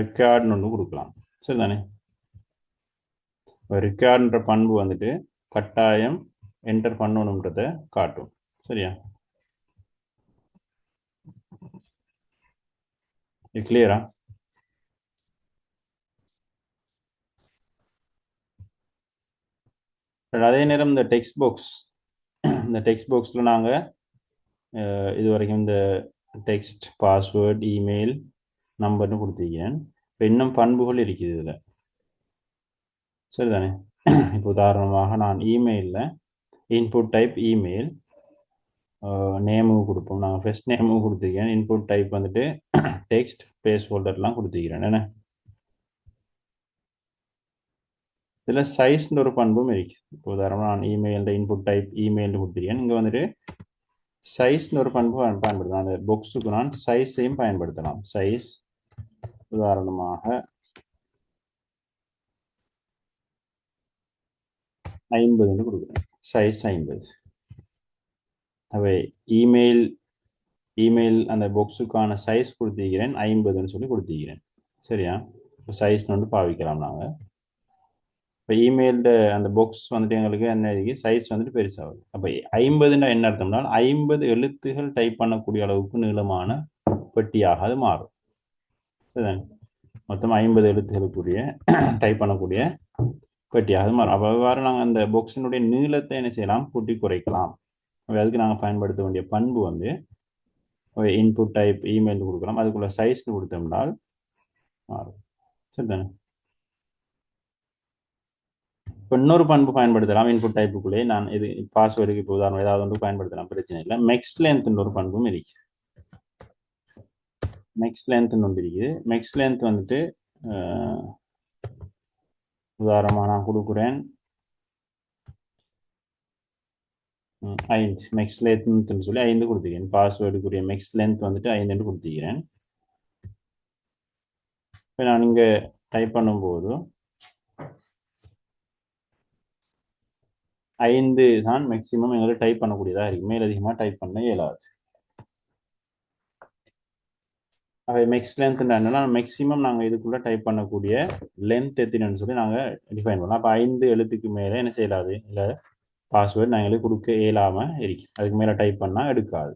ரெக்கார்ட்னு ஒன்று கொடுக்கலாம். சரிதானே? ரெக்கார்டுன்ற பண்பு வந்துட்டு கட்டாயம் என்டர் பண்ணணுன்றத காட்டும். சரியா? இது கிளியரா? அதே நேரம் இந்த டெக்ஸ்ட் பாக்ஸில் நாங்கள் இது வரைக்கும் இந்த டெக்ஸ்ட், பாஸ்வேர்ட், இமெயில், நம்பர்னு கொடுத்துருக்கேன். இப்போ இன்னும் பண்புகள் இருக்குது இதில். சரிதானே? இப்போ உதாரணமாக நான் இமெயிலில் இன்புட் டைப் இமெயில், நேமுக்கு கொடுப்போம். நாங்கள் ஃபர்ஸ்ட் நேமுக்கு கொடுத்துருக்கேன். இன்புட் டைப் வந்துட்டு டெக்ஸ்ட், பிளேஸ் ஹோல்டர்லாம் கொடுத்துக்கிறேன். என்ன இதில் சைஸ்ன்ற ஒரு பண்பும் இருக்குது. இப்போ உதாரணமாக நான் இமெயிலில் இன்புட் டைப் இமெயில்னு கொடுத்துருக்கேன். இங்கே வந்துட்டு சைஸ்னு ஒரு பண்பு பயன்படுத்தலாம். அந்த பாக்ஸுக்கு நான் சைஸையும் பயன்படுத்தலாம். சைஸ் உதாரணமாக 50 கொடுக்குறேன். சைஸ் 50. அவை இமெயில் அந்த பாக்ஸுக்கான சைஸ் கொடுத்திருக்கிறேன் 50ன்னு சொல்லி கொடுத்திருக்கிறேன். சரியா? இப்போ சைஸ்னு வந்து பாவிக்கலாம் நாங்கள். இப்போ இமெயில்ட அந்த பாக்ஸ் வந்துட்டு எங்களுக்கு என்ன இருக்குது, சைஸ் வந்துட்டு பெருசாகுது. அப்போ 50ன்னா என்ன அர்த்தம்னா 50 எழுத்துகள் டைப் பண்ணக்கூடிய அளவுக்கு நீளமான பெட்டியாக அது மாறும். சரிதானே? மொத்தம் 50 எழுத்துகளுக்குரிய டைப் பண்ணக்கூடிய பெட்டியாக மாறும். அப்போ அவ்வாறு நாங்கள் அந்த பாக்ஸினுடைய நீளத்தை என்ன செய்யலாம், கூட்டி குறைக்கலாம். அதுக்கு நாங்கள் பயன்படுத்த வேண்டிய பண்பு வந்து இன்புட் டைப் இமெயில் கொடுக்கலாம். அதுக்குள்ள சைஸ்னு கொடுத்தோம்னால் மாறும். சரிதானே? இப்போ இன்னொரு பண்பு பயன்படுத்தலாம். இன்புட் டைப்புக்குள்ளே நான் இது பாஸ்வேர்டுக்கு இப்போ உதாரணம் ஏதாவது ஒன்று பயன்படுத்தலாம், பிரச்சனை இல்லை. மெக்ஸ் லென்த்ன்ற ஒரு பண்பும் இருக்குது. மெக்ஸ் லென்த்னு ஒன்று இருக்குது. மெக்ஸ் லென்த் வந்துட்டு உதாரணமாக நான் கொடுக்குறேன் 5. மெக்ஸ் லென்த்னு சொல்லி 5 கொடுத்துக்கிறேன். பாஸ்வேர்டுக்குரிய மெக்ஸ் லென்த் வந்துட்டு 5 கொடுத்துக்கிறேன். இப்போ நான் இங்கே டைப் பண்ணும்போது 5 தான் மேக்சிமம் எங்களுக்கு டைப் பண்ணக்கூடியதாக இருக்கு. மேலதிகமாக டைப் பண்ண இயலாது. அவை மெக்ஸ் லென்த் என்னன்னா மேக்சிமம் நாங்கள் இதுக்குள்ள டைப் பண்ணக்கூடிய லென்த் எத்தனைன்னு சொல்லி நாங்கள் டிஃபைன் பண்ணலாம். அப்போ 5 எழுத்துக்கு மேலே என்ன செய்யலாது, இல்லை பாஸ்வேர்டு நாங்களே கொடுக்க இயலாமல் இருக்கு. அதுக்கு மேலே டைப் பண்ணால் எடுக்காது.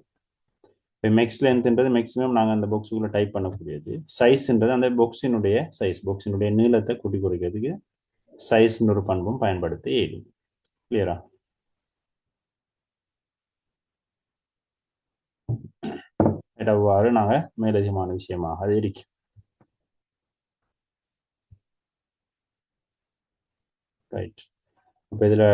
இப்போ மெக்ஸ் லென்த்ன்றது மேக்ஸிமம் நாங்கள் அந்த பாக்ஸுக்குள்ளே டைப் பண்ணக்கூடியது. சைஸ்ன்றது அந்த பாக்ஸினுடைய சைஸ், பாக்ஸினுடைய நீளத்தை கூட்டி குறைக்கிறதுக்கு சைஸ்ன்ற ஒரு பண்பும் பயன்படுத்த இயலும். கிளியரா? அவ்வாறு நாங்கள் மேலதிகமான விஷயமாக அது இருக்கு. ரைட். இப்போ இதில்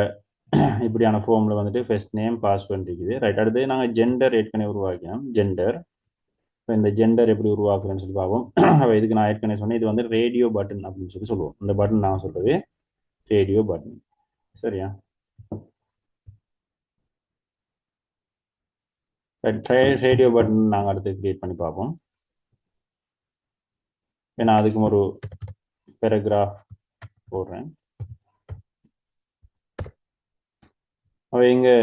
இப்படியான ஃபார்மில் வந்துட்டு ஃபர்ஸ்ட் நேம் பாஸ்வேர்ட் இருக்குது. ரைட். அடுத்து நாங்கள் ஜெண்டர் ஏற்கனவே உருவாக்கினோம். ஜெண்டர், இப்போ இந்த ஜெண்டர் எப்படி உருவாக்குறேன்னு சொல்லி பார்ப்போம். அப்போ இதுக்கு நான் ஏற்கனவே சொன்னேன், இது வந்து ரேடியோ பட்டன் அப்படின்னு சொல்லி சொல்லுவோம். இந்த பட்டன் நான் சொல்கிறது ரேடியோ பட்டன். சரியா? ரேடியோ பட்டன் நாங்கள் அடுத்து கிரியேட் பண்ணி பார்ப்போம். ஏன்னா அதுக்கும் ஒரு பேராகிராஃப் போடுறேன். அப்போ இங்கே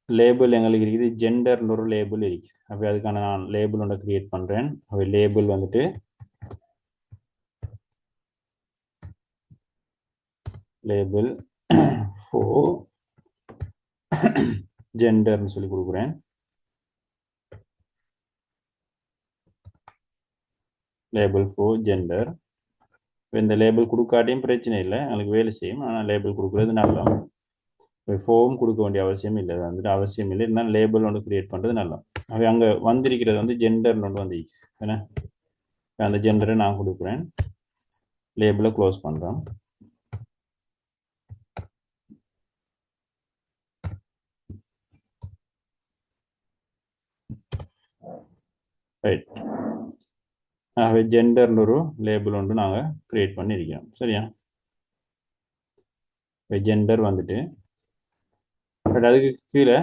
லேபிள் எங்களுக்கு இருக்குது, ஜெண்டர்னு ஒரு லேபிள் இருக்குது. அப்போ அதுக்கான நான் லேபிள் ஒன்று கிரியேட் பண்ணுறேன். அப்போ லேபிள் வந்துட்டு லேபிள் for ஜெண்டர்னு சொல்லி கொடுக்குறேன். Label for gender. இந்த லேபிள் கொடுக்காட்டியும் பிரச்சனை இல்லை, எங்களுக்கு வேலை செய்யும். ஆனால் லேபிள் கொடுக்குறது நல்லா. ஃபோம் கொடுக்க வேண்டிய அவசியம் இல்லை, அது வந்துட்டு அவசியம் இல்லை. இருந்தாலும் லேபிள் ஒன்று கிரியேட் பண்ணுறது நல்லா. அவை அங்கே வந்திருக்கிறது வந்து ஜெண்டர்னு ஒன்று வந்துருக்கு. ஏன்னா அந்த ஜெண்டரை நான் கொடுக்குறேன். லேபிளை க்ளோஸ் பண்ணுறோம். ரைட். ஆகவே ஜெண்டர்னு ஒரு லேபிள் ஒன்று நாங்கள் கிரியேட் பண்ணியிருக்கிறோம். சரியா? ஜெண்டர் வந்துட்டு பட் அதுக்கு கீழே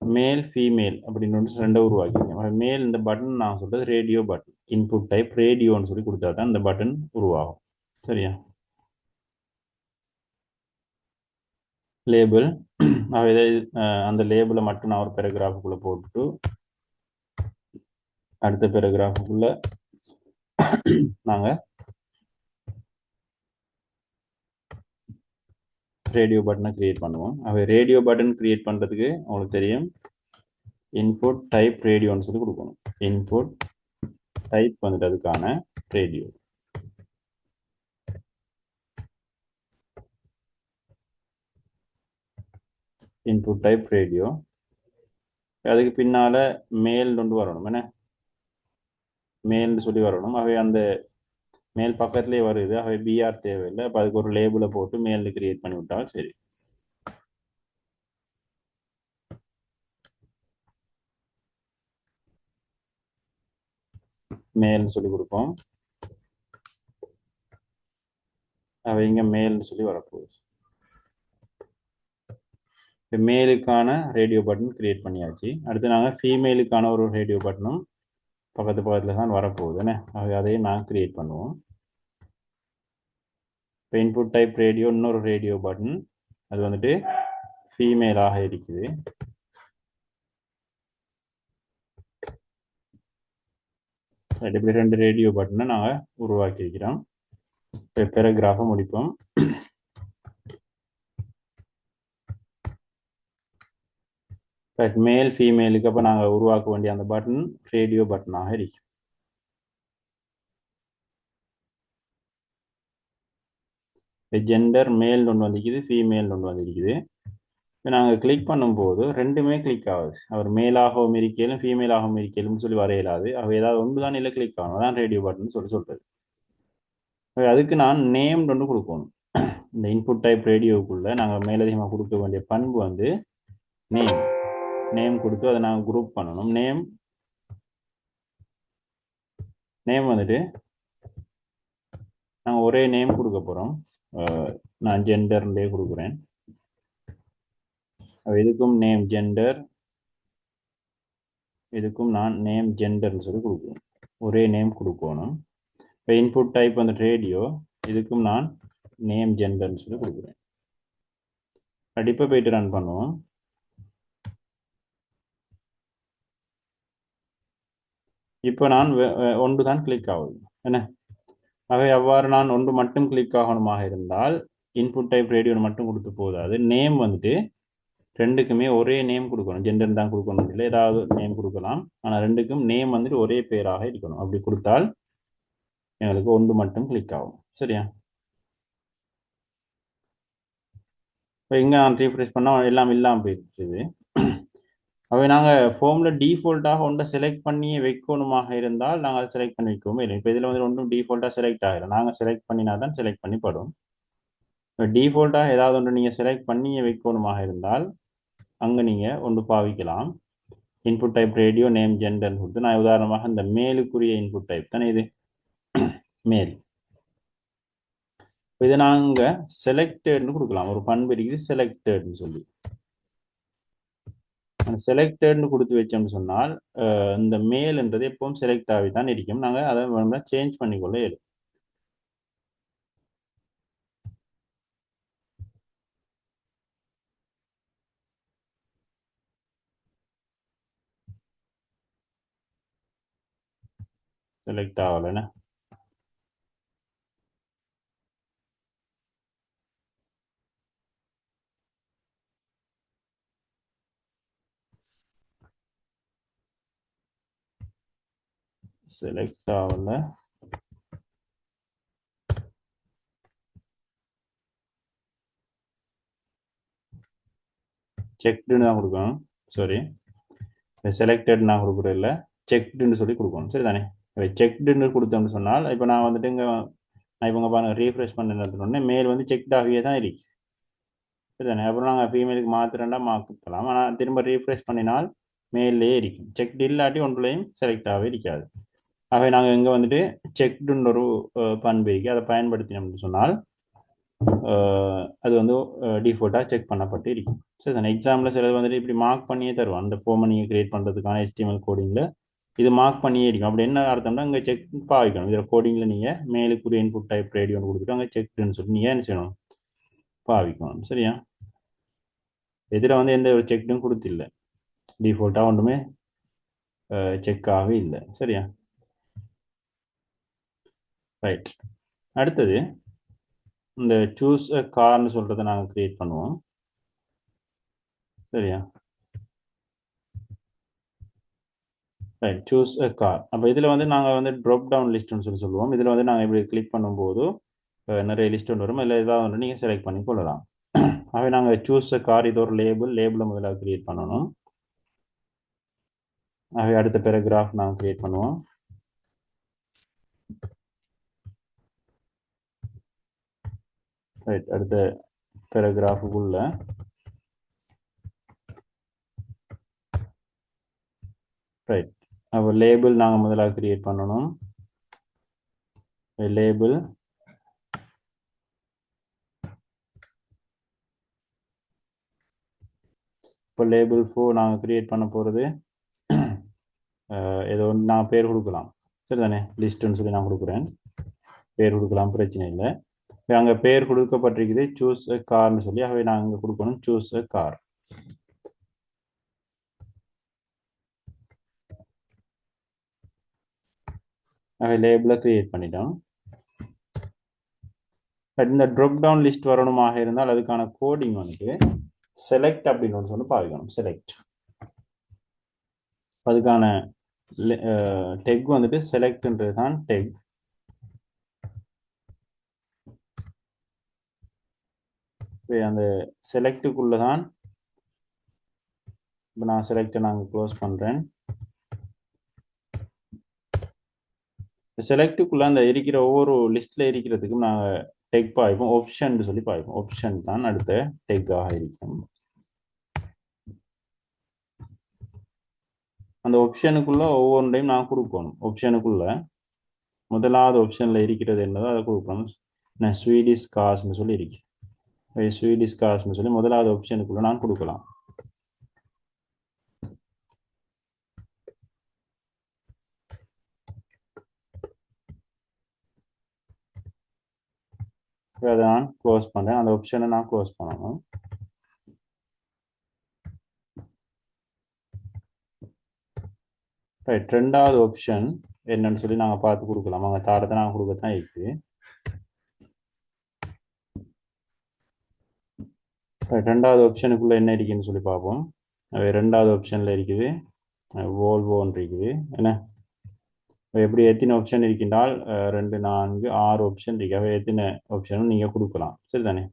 மேல் ஃபீமேல் அப்படின்னு ஒன்று ரெண்டை உருவாக்கியிருக்கேன். மேல் இந்த பட்டன் நான் சொல்கிறது ரேடியோ பட்டன். இன்புட் டைப் ரேடியோன்னு சொல்லி கொடுத்தா தான் இந்த பட்டன் உருவாகும். சரியா? லேபிள் அந்த லேபிளை மட்டும் நான் ஒரு பேராகிராஃபுக்குள்ளே போட்டுட்டு அடுத்த பேராகிராஃபுக்குள்ள நாங்கள் ரேடியோ பட்டனை கிரியேட் பண்ணுவோம். அவை ரேடியோ பட்டன் கிரியேட் பண்ணுறதுக்கு உங்களுக்கு தெரியும் இன்புட் டைப் ரேடியோன்னு சொல்லி கொடுக்கணும். இன்புட் டைப் வந்துட்டு அதுக்கான ரேடியோ. Input type radio. அதுக்கு பின்னால மேல் கொண்டு வரணும். என்ன மேல்னு சொல்லி வரணும். அவை அந்த மேல் பக்கத்துலேயே வருது. அவை பிஆர் தேவையில்லை. அப்போ அதுக்கு ஒரு லேபிளை போட்டு மேல் கிரியேட் பண்ணி விட்டால் சரி. மேல்னு சொல்லி கொடுப்போம். அவை இங்கே மேல்னு சொல்லி வரப்போகுது. இப்போ மேலுக்கான ரேடியோ பட்டன் கிரியேட் பண்ணியாச்சு. அடுத்து நாங்கள் ஃபீமேலுக்கான ஒரு ரேடியோ பட்டனும் பக்கத்தில் தான் வரப்போகுது. என்ன அதையும் நாங்கள் கிரியேட் பண்ணுவோம். இப்போ இன்புட் டைப் ரேடியோ இன்னொரு ரேடியோ பட்டன், அது வந்துட்டு ஃபீமேலாக இருக்குது. இப்படி 2 ரேடியோ பட்டனை நாங்கள் உருவாக்கி இருக்கிறோம். இப்போ பேராகிராஃபை முடிப்போம். பட் மேல் ஃபீமேலுக்கு அப்போ நாங்கள் உருவாக்க வேண்டிய அந்த பட்டன் ரேடியோ பட்டனாக இருக்கு. ஜெண்டர் மேல் ஒன்று வந்திருக்குது, ஃபீமேல் ஒன்று வந்திருக்குது. இப்போ நாங்கள் கிளிக் பண்ணும்போது ரெண்டுமே கிளிக் ஆகுது. அவர் மேலாகவும் இருக்கலும் ஃபீமேலாகவும் இருக்கலும்னு சொல்லி வரையலாது. அவர் ஏதாவது ஒன்று தான் இல்லை கிளிக் ஆகணும். அதான் ரேடியோ பட்டன் சொல்கிறது. அதுக்கு நான் நேம் ஒன்று கொடுக்கணும். இந்த இன்புட் டைப் ரேடியோவுக்குள்ளே நாங்கள் மேலதிகமாக கொடுக்க வேண்டிய பண்பு வந்து நேம். நேம் கொடுத்து அதை நாங்கள் குரூப் பண்ணணும். நேம் வந்துட்டு நாங்கள் ஒரே நேம் கொடுக்க போகிறோம். நான் ஜெண்டர்லேயே கொடுக்குறேன். இதுக்கும் நேம் ஜெண்டர், இதுக்கும் நான் நேம் ஜெண்டர்னு சொல்லி கொடுக்குறேன். ஒரே நேம் கொடுக்கணும். இப்போ இன்புட் டைப் வந்து ரேடியோ, இதுக்கும் நான் நேம் ஜெண்டர்னு சொல்லி கொடுக்குறேன். கண்டிப்பாக போயிட்டு ரன் பண்ணுவோம். இப்போ நான் ஒன்று தான் கிளிக் ஆகுது. என்ன அவை அவ்வாறு நான் ஒன்று மட்டும் கிளிக் ஆகணுமாக இருந்தால் இன்புட் டைப் ரேடியோ மட்டும் கொடுத்து போதாது. நேம் வந்துட்டு ரெண்டுக்குமே ஒரே நேம் கொடுக்கணும். ஜெண்டர் தான் கொடுக்கணும் இல்லை, ஏதாவது நேம் கொடுக்கலாம். ஆனால் ரெண்டுக்கும் நேம் வந்துட்டு ஒரே பேராக இருக்கணும். அப்படி கொடுத்தால் எங்களுக்கு ஒன்று மட்டும் கிளிக் ஆகும். சரியா? இப்போ இங்கே நான் ரீஃப்ரெஷ் பண்ணால் எல்லாம் இல்லாமல் போயிடுச்சு. அவை நாங்கள் ஃபோமில் டிஃபால்ட்டாக ஒன்றை செலக்ட் பண்ணி வைக்கணுமாக இருந்தால் நாங்கள் அதை செலக்ட் பண்ணி வைக்கவும் இல்லை. இப்போ இதில் வந்து ஒன்றும் டிஃபால்ட்டாக செலக்ட் ஆகிடும். நாங்கள் செலக்ட் பண்ணினா தான் செலக்ட் பண்ணி படும். இப்போ டிஃபால்ட்டாக ஏதாவது ஒன்று நீங்கள் செலக்ட் பண்ணி வைக்கணுமாக இருந்தால் அங்கே நீங்கள் ஒன்று பாவிக்கலாம். இன்புட் டைப் ரேடியோ நேம் ஜெண்டர்னு கொடுத்து நான் உதாரணமாக இந்த மேலுக்குரிய இன்புட் டைப் தானே இது மேல். இதை நாங்கள் செலக்டட்னு கொடுக்கலாம். ஒரு பண்பு இருக்குது செலக்டட்னு சொல்லி. செலக்டட்னு கொடுத்து வச்சோம்னு சொன்னால் இந்த மேல்ன்றது எப்பவும் செலக்ட் ஆகி தான் இருக்கும். நாங்கள் அதை வேணும்னா சேஞ்ச் பண்ணிக்கொள்ள இயலும். செலக்ட் ஆகலைன்னா செலக்ட் ஆகல. செக்டுன்னு தான் கொடுக்கணும். சாரி, செலக்டட் நான் கொடுக்குறது இல்லை, செக்டுன்னு சொல்லி கொடுக்கணும். சரி தானே? செக்டுன்னு கொடுத்தோம்னு சொன்னால் இப்போ நான் வந்துட்டு இங்கே நான் இப்போ பாருங்கள் ரீஃப்ரெஷ் பண்ண மேல் வந்து செக்ட் ஆகியே தான் இருக்கு. சரி தானே? அப்புறம் நாங்கள் ஃபீமேலுக்கு மாத்திரண்டா மாற்றலாம். ஆனால் திரும்ப ரீஃப்ரெஷ் பண்ணினால் மேல்லையே இருக்கும். செக்ட் இல்லாட்டி ஒன்றுலையும் செலக்ட் ஆகவே இருக்காது. ஆகவே நாங்கள் இங்கே வந்துட்டு செக்டுன்னு ஒரு பண்பு இருக்கு. அதை பயன்படுத்தினோம்னு சொன்னால் அது வந்து டிஃபால்ட்டாக செக் பண்ணப்பட்டு இருக்கும். சரி தானே? எக்ஸாமில் சிலது வந்துட்டு இப்படி மார்க் பண்ணியே தருவோம். அந்த ஃபார்மை நீங்கள் கிரியேட் பண்ணுறதுக்கான HTML கோடிங்கில் இது மார்க் பண்ணியே இருக்கும். அப்படி என்ன அர்த்தம்னா இங்கே செக் பாவிக்கணும். இதில் கோடிங்கில் நீங்கள் மேலுக்குரிய இன்புட் டைப் ரேடியோன்னு கொடுத்துட்டு அங்கே செக்டுன்னு சொல்லி நீங்கள் என்ன செய்யணும்? பாவிக்கணும். சரியா? இதில் வந்து எந்த ஒரு செக்டும் கொடுத்தில்லை. டிஃபால்ட்டாக ஒன்றுமே செக் ஆகவே இல்லை. சரியா? ரைட். அடுத்தது இந்த சூஸ் அ கார்னு சொல்கிறத நாங்கள் க்ரியேட் பண்ணுவோம். சரியா? ரைட். Choose a car. அப்போ இதில் வந்து நாங்கள் வந்து ட்ராப் டவுன் லிஸ்ட்னு சொல்லுவோம். இதில் வந்து நாங்கள் இப்படி கிளிக் பண்ணும்போது நிறைய லிஸ்ட் ஒன்று வரும். இல்லை ஏதாவது ஒன்று நீங்கள் செலக்ட் பண்ணி கொள்ளலாம். ஆகவே நாங்கள் சூஸ் அ கார், இது ஒரு லேபிளை முதலாக க்ரியேட் பண்ணணும். ஆகவே அடுத்த பேராகிராஃப் நாங்கள் க்ரியேட் பண்ணுவோம். ரைட். அடுத்த பேராகிராஃபுக்குள்ள ரைட். அப்போ லேபிள் நாங்கள் முதலாக க்ரியேட் பண்ணணும். லேபிள் இப்போ லேபிள் 4 நாங்கள் க்ரியேட் பண்ண போகிறது ஏதோ ஒன்று நான் பேர் கொடுக்கலாம். சரி தானே? லிஸ்ட்டுன்னு சொல்லி நான் கொடுக்குறேன். பேர் கொடுக்கலாம், பிரச்சனை இல்லை. அங்கே பேர் கொடுக்கப்பட்டிருக்குது சூஸ் அ கார்னு சொல்லி. ஆகவே நான் இங்கே கொடுக்கணும் சூஸ் அ கார். ஆகவே லேபிளை க்ரியேட் பண்ணிட்டோம். இந்த ட்ராப் டவுன் லிஸ்ட் வரணுமாக இருந்தால் அதுக்கான கோடிங் வந்துட்டு செலக்ட் அப்படின்னு ஒன்று சொல்லி பாவிக்கணும். செலக்ட். அதுக்கான டெக் வந்துட்டு செலக்ட்ன்றது தான் டெக். அந்த செலக்டுக்குள்ள தான் இப்போ நான் செலக்டை நாங்கள் க்ளோஸ் பண்ணுறேன். செலக்டுக்குள்ள அந்த இருக்கிற ஒவ்வொரு லிஸ்ட்டில் இருக்கிறதுக்கும் நாங்கள் டெக் பாய்ப்போம். ஆப்ஷன் சொல்லி பாய்ப்போம். ஆப்ஷன் தான் அடுத்த டெக்காக இருக்கும். அந்த ஆப்ஷனுக்குள்ள ஒவ்வொன்றையும் நான் கொடுக்கணும். ஆப்ஷனுக்குள்ள முதலாவது ஆப்ஷனில் இருக்கிறது என்னதோ அதை கொடுக்கணும். நான் ஸ்வீடிஷ் காசுன்னு சொல்லி இருக்கு. ஸ்வீடிஷ் காசுன்னு சொல்லி முதலாவது ஆப்ஷனுக்குள்ள நான் கொடுக்கலாம். அதை நான் க்ளோஸ் பண்ணுறேன். அந்த ஆப்ஷனை நான் க்ளோஸ் பண்ணணும். ரைட். ரெண்டாவது ஆப்ஷன் என்னன்னு சொல்லி நாங்கள் பார்த்து கொடுக்கலாம். அங்கே தாரத்தை நாங்கள் கொடுக்கத்தான் இருக்குது. ரெண்டாவது ஆப்ஷனுக்குள்ள என்ன இருக்குன்னு சொல்லி பார்ப்போம். ரெண்டாவது ஆப்ஷனில் இருக்குது வோல்வோன்னு இருக்குது. என்ன எப்படி எத்தனை ஆப்ஷன் இருக்கின்றால் 2 4 6 ஆப்ஷன் இருக்கு. அவை எத்தனை ஆப்ஷனும் நீங்கள் கொடுக்கலாம். சரிதானே?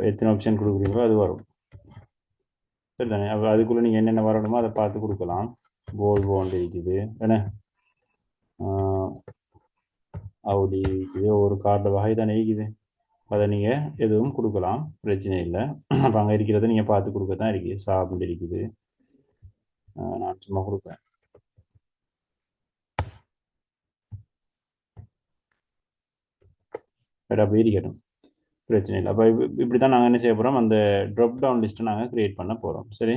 எத்தனை ஆப்ஷன் கொடுக்குறீங்களோ அது வரும். சரிதானே? அப்போ அதுக்குள்ளே நீங்கள் என்னென்ன வரணுமோ அதை பார்த்து கொடுக்கலாம். வோல்வோன்னு இருக்குது. என்ன அவுடி இருக்குது. ஒரு கார்டு வகை தானே இருக்குது. அதை நீங்கள் எதுவும் கொடுக்கலாம், பிரச்சனை இல்லை. அப்போ அங்கே இருக்கிறத நீங்கள் பார்த்து கொடுக்க தான் இருக்குது. சாப்பிட்டு இருக்குது. நான் சும்மா கொடுப்பேன். அப்போ இருக்கட்டும், பிரச்சனை இல்லை. அப்போ இப்படி தான் நாங்கள் என்ன செய்ய போகிறோம், அந்த ட்ராப் டவுன் லிஸ்ட்டை நாங்கள் க்ரியேட் பண்ண போகிறோம். சரி.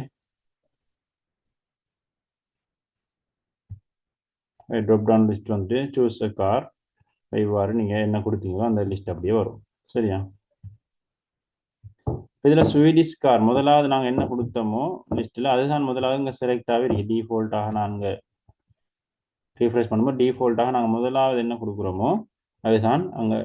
ட்ராப் டவுன் லிஸ்ட் வந்துட்டு சூஸ் அ கார், இவ்வாறு நீங்கள் என்ன கொடுத்தீங்களோ அந்த லிஸ்ட் அப்படியே வரும். சரியா? இதில் ஸ்வீடிஷ் கார் முதலாவது நாங்கள் என்ன கொடுத்தோமோ லிஸ்ட்டில் அதுதான் முதலாவது இங்கே செலக்டாகவே இருக்குது. டிஃபால்ட்டாக நாங்கள் ரீஃப்ரெஷ் பண்ணும்போது டிஃபால்ட்டாக நாங்கள் முதலாவது என்ன கொடுக்குறோமோ அதுதான் அங்கே